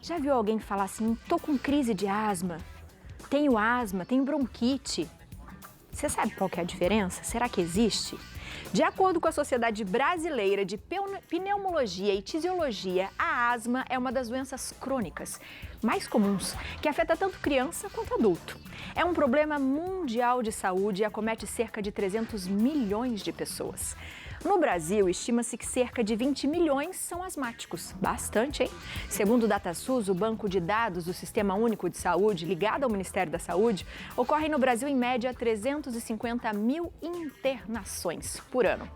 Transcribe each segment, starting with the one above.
Já viu alguém falar assim, tô com crise de asma, tenho bronquite? Você sabe qual que é a diferença? Será que existe? De acordo com a Sociedade Brasileira de Pneumologia e Tisiologia, a asma é uma das doenças crônicas mais comuns, que afeta tanto criança quanto adulto. É um problema mundial de saúde e acomete cerca de 300 milhões de pessoas. No Brasil, estima-se que cerca de 20 milhões são asmáticos. Bastante, hein? Segundo o DataSUS, o banco de dados do Sistema Único de Saúde, ligado ao Ministério da Saúde, ocorrem no Brasil, em média, 350 mil internações por ano.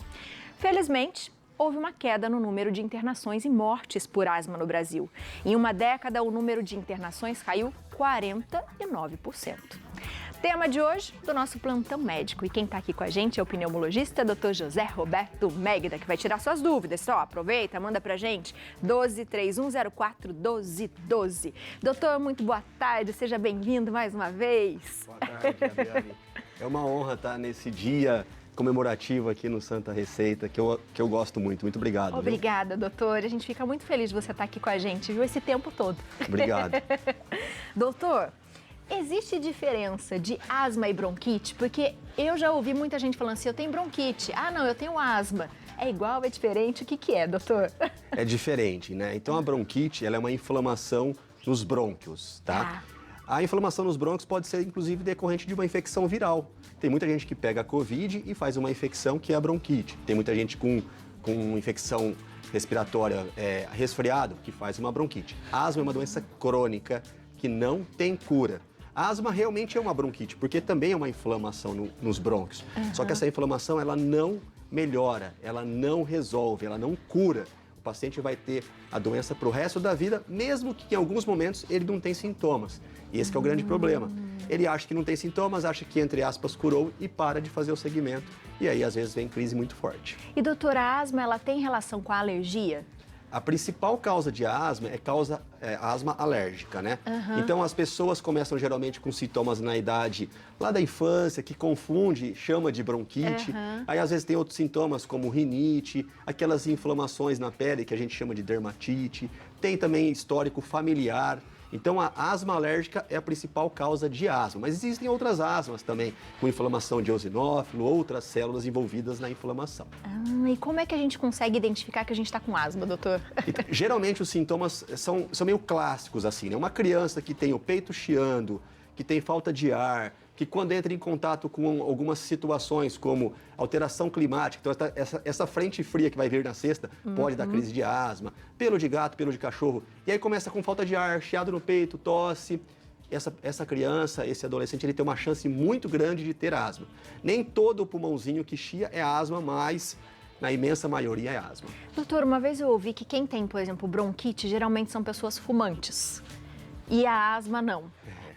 Felizmente, houve uma queda no número de internações e mortes por asma no Brasil. Em uma década, o número de internações caiu 49%. Tema de hoje do nosso plantão médico. E quem está aqui com a gente é o pneumologista Dr. José Roberto Megda, que vai tirar suas dúvidas. Só aproveita, manda pra gente 12-3104-1212. Doutor, muito boa tarde, seja bem-vindo mais uma vez. Boa tarde, Adriane. É uma honra estar nesse dia comemorativo aqui no Santa Receita, que eu gosto muito. Muito obrigado. Obrigada, doutor. A gente fica muito feliz de você estar aqui com a gente, viu, esse tempo todo. Obrigado. Doutor, existe diferença de asma e bronquite? Porque eu já ouvi muita gente falando assim, eu tenho bronquite. Ah, não, eu tenho asma. É igual, é diferente? O que é, doutor? É diferente, né? Então, a bronquite, ela é uma inflamação nos brônquios, tá? A inflamação nos brônquios pode ser, inclusive, decorrente de uma infecção viral. Tem muita gente que pega a Covid e faz uma infecção que é a bronquite. Tem muita gente com infecção respiratória, resfriado, que faz uma bronquite. A asma é uma doença crônica que não tem cura. A asma realmente é uma bronquite, porque também é uma inflamação nos brônquios. Só que essa inflamação, ela não melhora, ela não resolve, ela não cura. O paciente vai ter a doença para o resto da vida, mesmo que em alguns momentos ele não tenha sintomas. E esse que é o grande problema. Ele acha que não tem sintomas, acha que, entre aspas, curou e para de fazer o segmento. E aí, às vezes, vem crise muito forte. E, doutora, a asma, ela tem relação com a alergia? A principal causa de asma é asma alérgica, né? Então, as pessoas começam geralmente com sintomas na idade lá da infância, que confunde, chama de bronquite. Aí, às vezes, tem outros sintomas como rinite, aquelas inflamações na pele que a gente chama de dermatite. Tem também histórico familiar. Então, a asma alérgica é a principal causa de asma, mas existem outras asmas também, com inflamação de eosinófilo, outras células envolvidas na inflamação. E como é que a gente consegue identificar que a gente está com asma, doutor? Então, geralmente, os sintomas são meio clássicos, assim, né? Uma criança que tem o peito chiando, que tem falta de ar, que quando entra em contato com algumas situações como alteração climática, então essa frente fria que vai vir na sexta pode dar crise de asma, pelo de gato, pelo de cachorro, e aí começa com falta de ar, chiado no peito, tosse. Essa criança, esse adolescente, ele tem uma chance muito grande de ter asma. Nem todo o pulmãozinho que chia é asma, mas na imensa maioria é asma. Doutor, uma vez eu ouvi que quem tem, por exemplo, bronquite, geralmente são pessoas fumantes. E a asma não.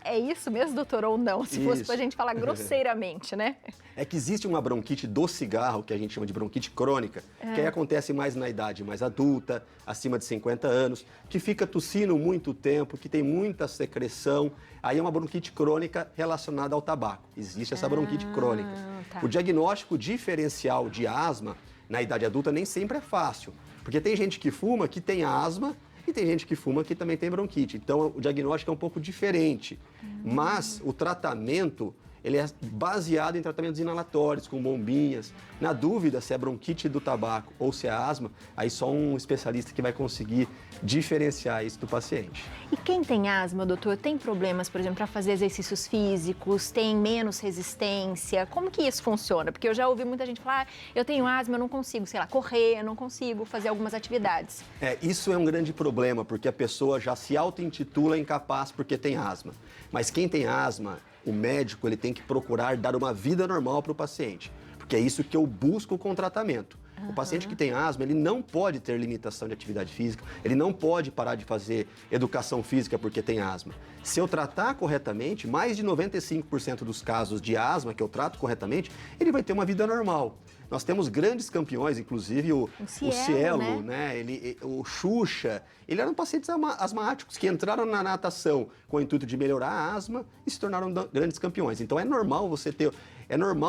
É isso mesmo, doutor, ou não? Se fosse pra gente falar grosseiramente, né? É que existe uma bronquite do cigarro, que a gente chama de bronquite crônica, que aí acontece mais na idade mais adulta, acima de 50 anos, que fica tossindo muito tempo, que tem muita secreção. Aí é uma bronquite crônica relacionada ao tabaco. Existe essa bronquite crônica. Tá. O diagnóstico diferencial de asma na idade adulta nem sempre é fácil, porque tem gente que fuma que tem asma, e tem gente que fuma que também tem bronquite. Então, o diagnóstico é um pouco diferente. Mas o tratamento, ele é baseado em tratamentos inalatórios, com bombinhas. Na dúvida se é bronquite do tabaco ou se é asma, aí só um especialista que vai conseguir diferenciar isso do paciente. E quem tem asma, doutor, tem problemas, por exemplo, para fazer exercícios físicos, tem menos resistência? Como que isso funciona? Porque eu já ouvi muita gente falar, eu tenho asma, eu não consigo, sei lá, correr, eu não consigo fazer algumas atividades. Isso é um grande problema, porque a pessoa já se auto-intitula incapaz porque tem asma. Mas quem tem asma, o médico, ele tem que procurar dar uma vida normal para o paciente, porque é isso que eu busco com o tratamento. O paciente que tem asma, ele não pode ter limitação de atividade física, ele não pode parar de fazer educação física porque tem asma. Se eu tratar corretamente, mais de 95% dos casos de asma que eu trato corretamente, ele vai ter uma vida normal. Nós temos grandes campeões, inclusive o Cielo, né? O Xuxa, ele eram pacientes asmáticos que entraram na natação com o intuito de melhorar a asma e se tornaram grandes campeões. Então é normal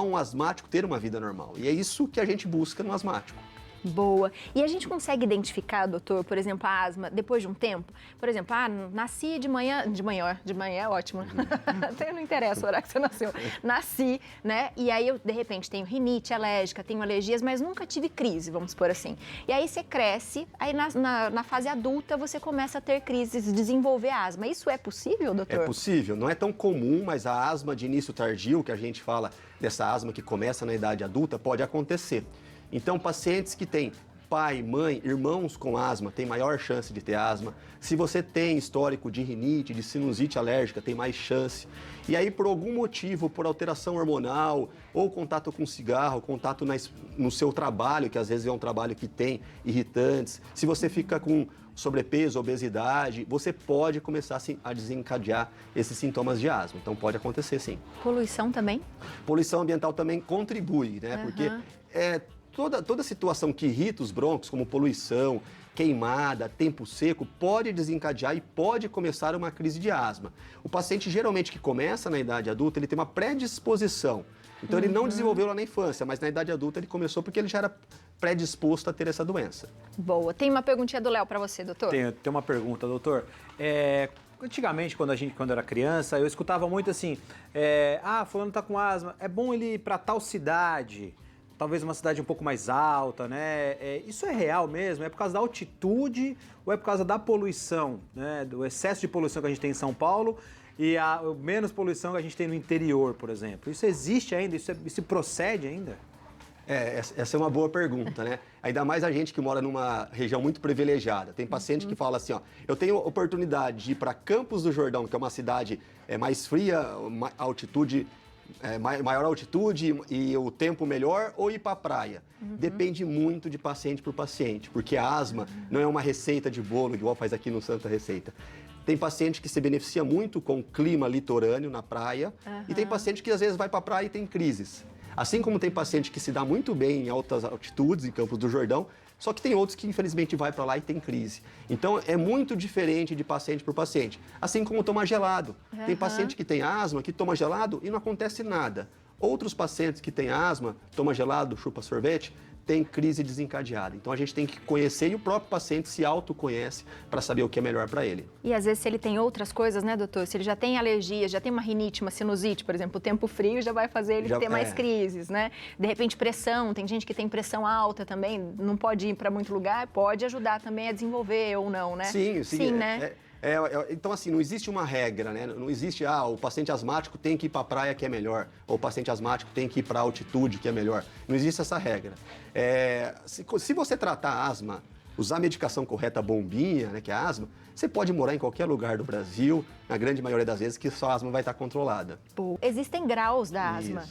um asmático ter uma vida normal. E é isso que a gente busca no asmático. Boa. E a gente consegue identificar, doutor, por exemplo, a asma depois de um tempo? Por exemplo, nasci de manhã é ótimo. Não interessa o horário que você nasceu. Nasci, né? E aí eu, de repente, tenho rinite alérgica, tenho alergias, mas nunca tive crise, vamos supor assim. E aí você cresce, aí na fase adulta você começa a ter crises, desenvolver asma. Isso é possível, doutor? É possível. Não é tão comum, mas a asma de início tardio, que a gente fala dessa asma que começa na idade adulta, pode acontecer. Então, pacientes que têm pai, mãe, irmãos com asma, têm maior chance de ter asma. Se você tem histórico de rinite, de sinusite alérgica, tem mais chance. E aí, por algum motivo, por alteração hormonal, ou contato com cigarro, contato no seu trabalho, que às vezes é um trabalho que tem irritantes, se você fica com sobrepeso, obesidade, você pode começar a desencadear esses sintomas de asma. Então, pode acontecer, sim. Poluição também? Poluição ambiental também contribui, né? Porque toda situação que irrita os brônquios, como poluição, queimada, tempo seco, pode desencadear e pode começar uma crise de asma. O paciente, geralmente, que começa na idade adulta, ele tem uma predisposição. Então, ele não desenvolveu lá na infância, mas na idade adulta ele começou porque ele já era predisposto a ter essa doença. Boa. Tem uma perguntinha do Léo para você, doutor? Tem uma pergunta, doutor. Antigamente, quando eu era criança, eu escutava muito assim, fulano está com asma, é bom ele ir para tal cidade, talvez uma cidade um pouco mais alta, né? Isso é real mesmo? É por causa da altitude ou é por causa da poluição, né? Do excesso de poluição que a gente tem em São Paulo e a menos poluição que a gente tem no interior, por exemplo? Isso existe ainda? Isso procede ainda? Essa é uma boa pergunta, né? Ainda mais a gente que mora numa região muito privilegiada. Tem paciente que fala assim, ó, eu tenho oportunidade de ir para Campos do Jordão, que é uma cidade mais fria, maior altitude e o tempo melhor, ou ir para a praia. Depende muito de paciente por paciente, porque a asma não é uma receita de bolo, igual faz aqui no Santa Receita. Tem paciente que se beneficia muito com o clima litorâneo na praia, e tem paciente que às vezes vai para a praia e tem crises. Assim como tem paciente que se dá muito bem em altas altitudes, em Campos do Jordão, só que tem outros que infelizmente vai para lá e tem crise. Então é muito diferente de paciente por paciente. Assim como tomar gelado. Tem paciente que tem asma, que toma gelado e não acontece nada. Outros pacientes que têm asma, toma gelado, chupa sorvete, tem crise desencadeada. Então a gente tem que conhecer e o próprio paciente se autoconhece para saber o que é melhor para ele. E às vezes se ele tem outras coisas, né, doutor? Se ele já tem alergia, já tem uma rinite, uma sinusite, por exemplo, o tempo frio já vai fazer ele ter mais crises, né? De repente pressão, tem gente que tem pressão alta também, não pode ir para muito lugar, pode ajudar também a desenvolver ou não, né? Sim, né? Então, assim, não existe uma regra, né? Não existe, o paciente asmático tem que ir para a praia que é melhor, ou o paciente asmático tem que ir para a altitude que é melhor. Não existe essa regra. Se você tratar a asma, usar a medicação correta, a bombinha, né, que é a asma, você pode morar em qualquer lugar do Brasil, na grande maioria das vezes, que sua asma vai estar controlada. Existem graus da asma.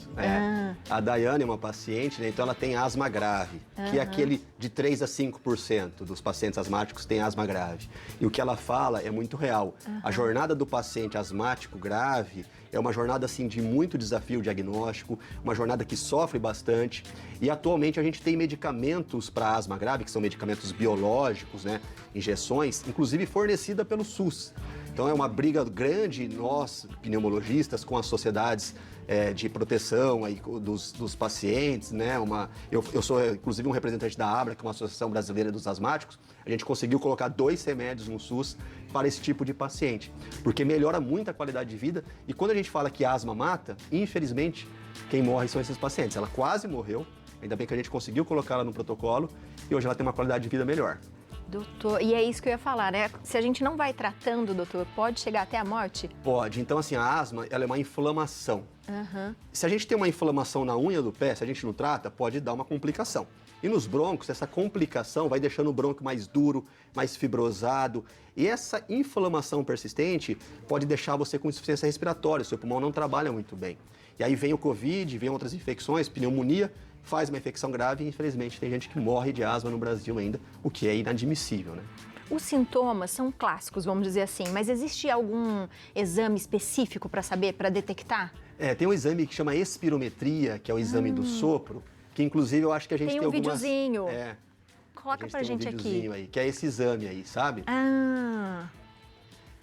A Daiane é uma paciente, né, então ela tem asma grave, que é aquele de 3 a 5% dos pacientes asmáticos têm asma grave. E o que ela fala é muito real. A jornada do paciente asmático grave é uma jornada assim, de muito desafio diagnóstico, uma jornada que sofre bastante. E atualmente a gente tem medicamentos para asma grave, que são medicamentos biológicos, né, injeções, inclusive fornecida pelo SUS. Então é uma briga grande, nós, pneumologistas, com as sociedades de proteção aí, dos pacientes, né? Eu sou, inclusive, um representante da ABRA, que é uma Associação Brasileira dos Asmáticos. A gente conseguiu colocar 2 remédios no SUS para esse tipo de paciente, porque melhora muito a qualidade de vida. E quando a gente fala que asma mata, infelizmente, quem morre são esses pacientes. Ela quase morreu, ainda bem que a gente conseguiu colocar ela no protocolo e hoje ela tem uma qualidade de vida melhor. Doutor, e é isso que eu ia falar, né? Se a gente não vai tratando, doutor, pode chegar até a morte? Pode. Então, assim, a asma, ela é uma inflamação. Se a gente tem uma inflamação na unha do pé, se a gente não trata, pode dar uma complicação. E nos brônquios, essa complicação vai deixando o brônquio mais duro, mais fibrosado. E essa inflamação persistente pode deixar você com insuficiência respiratória, o seu pulmão não trabalha muito bem. E aí vem o Covid, vem outras infecções, pneumonia, faz uma infecção grave e, infelizmente, tem gente que morre de asma no Brasil ainda, o que é inadmissível, né? Os sintomas são clássicos, vamos dizer assim, mas existe algum exame específico para saber, para detectar? Tem um exame que chama espirometria, que é o exame do sopro, que inclusive eu acho que a gente tem algumas... Videozinho. Coloca pra gente aqui. Tem um videozinho aí, que é esse exame aí, sabe? Ah.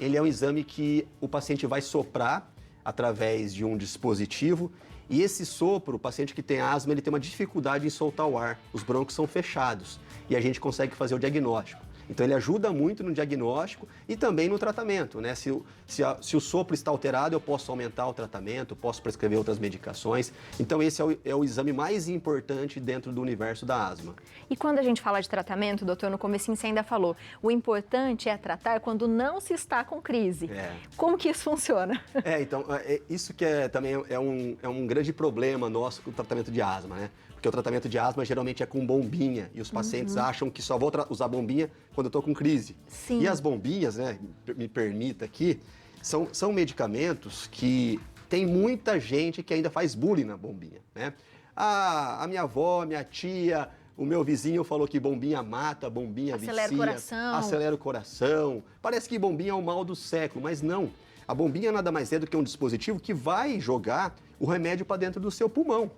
Ele é um exame que o paciente vai soprar através de um dispositivo E esse sopro, o paciente que tem asma, ele tem uma dificuldade em soltar o ar. Os brônquios são fechados e a gente consegue fazer o diagnóstico. Então ele ajuda muito no diagnóstico e também no tratamento, né? Se o sopro está alterado, eu posso aumentar o tratamento, posso prescrever outras medicações. Então esse é o exame mais importante dentro do universo da asma. E quando a gente fala de tratamento, doutor, no comecinho você ainda falou, o importante é tratar quando não se está com crise. Como que isso funciona? Então, isso que também é um grande problema nosso com o tratamento de asma, né? Porque o tratamento de asma geralmente é com bombinha e os pacientes acham que só vou usar bombinha quando eu estou com crise. Sim. E as bombinhas, né, me permita aqui, são medicamentos que tem muita gente que ainda faz bullying na bombinha, né? A minha avó, minha tia, o meu vizinho falou que bombinha mata, bombinha acelera vicia, o coração. acelera o coração. Parece que bombinha é o mal do século, mas não. A bombinha nada mais é do que um dispositivo que vai jogar o remédio para dentro do seu pulmão.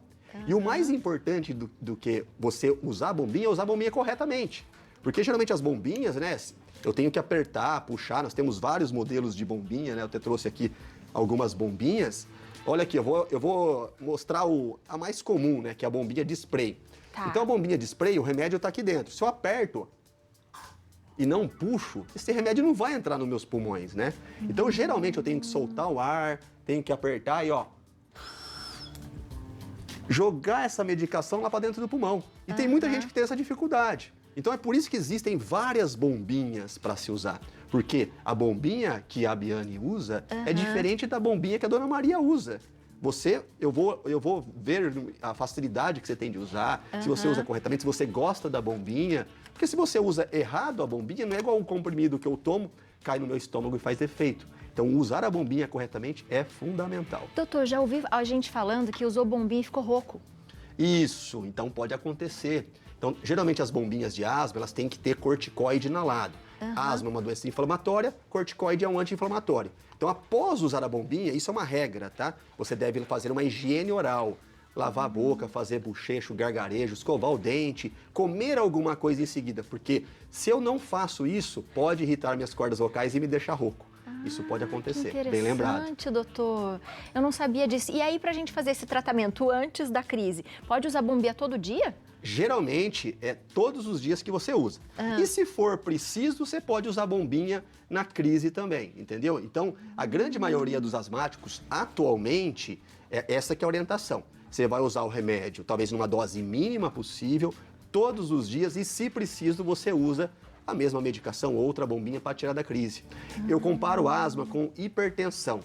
E o mais importante do que você usar a bombinha é usar a bombinha corretamente. Porque geralmente as bombinhas, né, eu tenho que apertar, puxar, nós temos vários modelos de bombinha, né, eu até trouxe aqui algumas bombinhas. Olha aqui, eu vou mostrar a mais comum, né, que é a bombinha de spray. Tá. Então a bombinha de spray, o remédio está aqui dentro. Se eu aperto e não puxo, esse remédio não vai entrar nos meus pulmões, né? Então geralmente eu tenho que soltar o ar, tenho que apertar e jogar essa medicação lá para dentro do pulmão. E tem muita gente que tem essa dificuldade. Então é por isso que existem várias bombinhas para se usar. Porque a bombinha que a Biane usa é diferente da bombinha que a Dona Maria usa. Eu vou ver a facilidade que você tem de usar, se você usa corretamente, se você gosta da bombinha. Porque se você usa errado a bombinha, não é igual um comprimido que eu tomo, cai no meu estômago e faz efeito. Então, usar a bombinha corretamente é fundamental. Doutor, já ouvi a gente falando que usou bombinha e ficou rouco. Isso, então pode acontecer. Então, geralmente as bombinhas de asma, elas têm que ter corticoide inalado. Asma é uma doença inflamatória, corticoide é um anti-inflamatório. Então, após usar a bombinha, isso é uma regra, tá? Você deve fazer uma higiene oral. Lavar a boca, fazer bochecho, gargarejo, escovar o dente, comer alguma coisa em seguida. Porque se eu não faço isso, pode irritar minhas cordas vocais e me deixar rouco. Isso pode acontecer, bem lembrado. Interessante, doutor. Eu não sabia disso. E aí, pra gente fazer esse tratamento antes da crise, pode usar bombinha todo dia? Geralmente, é todos os dias que você usa. E se for preciso, você pode usar bombinha na crise também, entendeu? Então, a grande maioria dos asmáticos, atualmente, essa que é a orientação. Você vai usar o remédio, talvez numa dose mínima possível, todos os dias, e se preciso, você usa a mesma medicação, outra bombinha para tirar da crise. Eu comparo asma com hipertensão.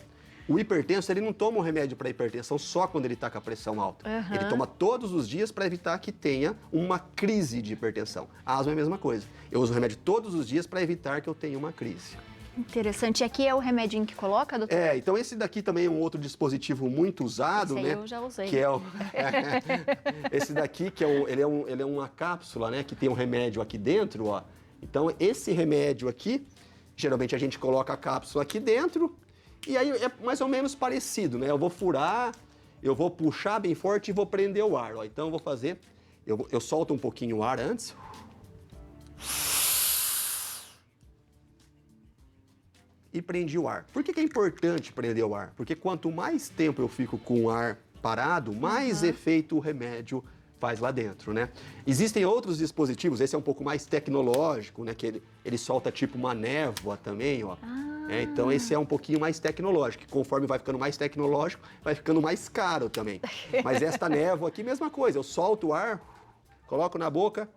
O hipertenso, ele não toma um remédio para hipertensão só quando ele está com a pressão alta. Ele toma todos os dias para evitar que tenha uma crise de hipertensão. A asma é a mesma coisa. Eu uso o remédio todos os dias para evitar que eu tenha uma crise. Interessante. E aqui é o remedinho que coloca, doutor? Então esse daqui também é um outro dispositivo muito usado, esse né? Aí eu já usei. Que é esse daqui, que ele é uma cápsula, né? Que tem um remédio aqui dentro, ó. Então, esse remédio aqui, geralmente a gente coloca a cápsula aqui dentro e aí é mais ou menos parecido, né? Eu vou furar, eu vou puxar bem forte e vou prender o ar, ó. Então, eu vou fazer, eu solto um pouquinho o ar antes. E prendi o ar. Por que é importante prender o ar? Porque quanto mais tempo eu fico com o ar parado, mais efeito o remédio faz lá dentro, né? Existem outros dispositivos, esse é um pouco mais tecnológico, né? Que ele solta tipo uma névoa também, ó. Então esse é um pouquinho mais tecnológico. Conforme vai ficando mais tecnológico, vai ficando mais caro também. Mas esta névoa aqui, mesma coisa. Eu solto o ar, coloco na boca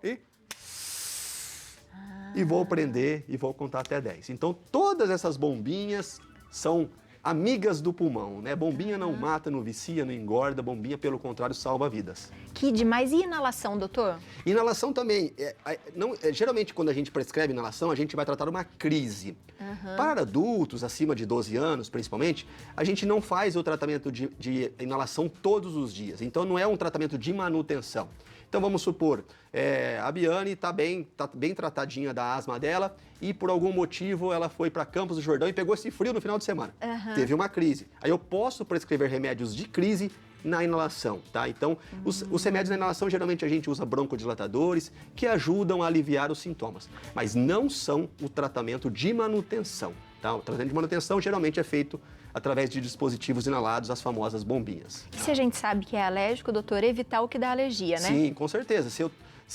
e vou prender e vou contar até 10. Então todas essas bombinhas são amigas do pulmão, né? Bombinha não mata, não vicia, não engorda. Bombinha, pelo contrário, salva vidas. Que demais. E inalação, doutor? Inalação também. Geralmente, quando a gente prescreve inalação, a gente vai tratar uma crise. Para adultos, acima de 12 anos, principalmente, a gente não faz o tratamento de inalação todos os dias. Então, não é um tratamento de manutenção. Então, vamos supor, a Biane está bem tratadinha da asma dela e, por algum motivo, ela foi para Campos do Jordão e pegou esse frio no final de semana. Teve uma crise. Aí eu posso prescrever remédios de crise na inalação, tá? Então, os remédios na inalação, geralmente a gente usa broncodilatadores que ajudam a aliviar os sintomas, mas não são o tratamento de manutenção. Tá? O tratamento de manutenção geralmente é feito através de dispositivos inalados, as famosas bombinhas. E se a gente sabe que é alérgico, doutor, evitar o que dá alergia, né? Sim, com certeza. Se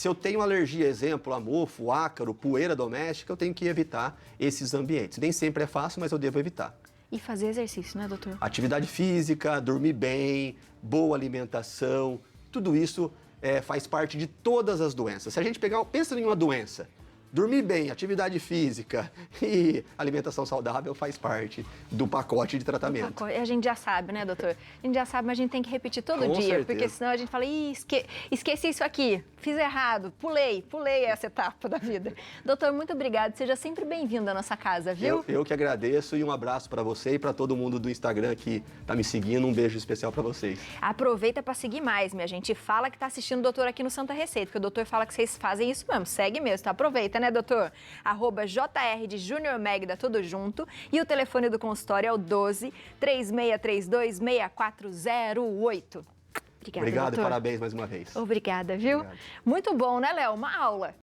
eu tenho alergia, exemplo, a mofo, ácaro, poeira doméstica, eu tenho que evitar esses ambientes. Nem sempre é fácil, mas eu devo evitar. E fazer exercício, né, doutor? Atividade física, dormir bem, boa alimentação, tudo isso faz parte de todas as doenças. Se a gente pensa em uma doença, dormir bem, atividade física e alimentação saudável faz parte do pacote de tratamento. A gente já sabe, né, doutor? A gente já sabe, mas a gente tem que repetir todo Com dia, certeza. porque senão a gente fala, esqueci isso aqui, fiz errado, pulei essa etapa da vida. Doutor, muito obrigado, seja sempre bem-vindo à nossa casa, viu? Eu que agradeço e um abraço para você e para todo mundo do Instagram que está me seguindo. Um beijo especial para vocês. Aproveita para seguir mais, minha gente. Fala que tá assistindo o doutor aqui no Santa Receita, porque o doutor fala que vocês fazem isso mesmo. Segue mesmo, então aproveita, né, doutor? @JR de Júnior Megda, tudo junto. E o telefone do consultório é o 12-3632-6408. Obrigada, Obrigado doutor. e parabéns mais uma vez. Obrigada, viu? Obrigado. Muito bom, né, Léo? Uma aula.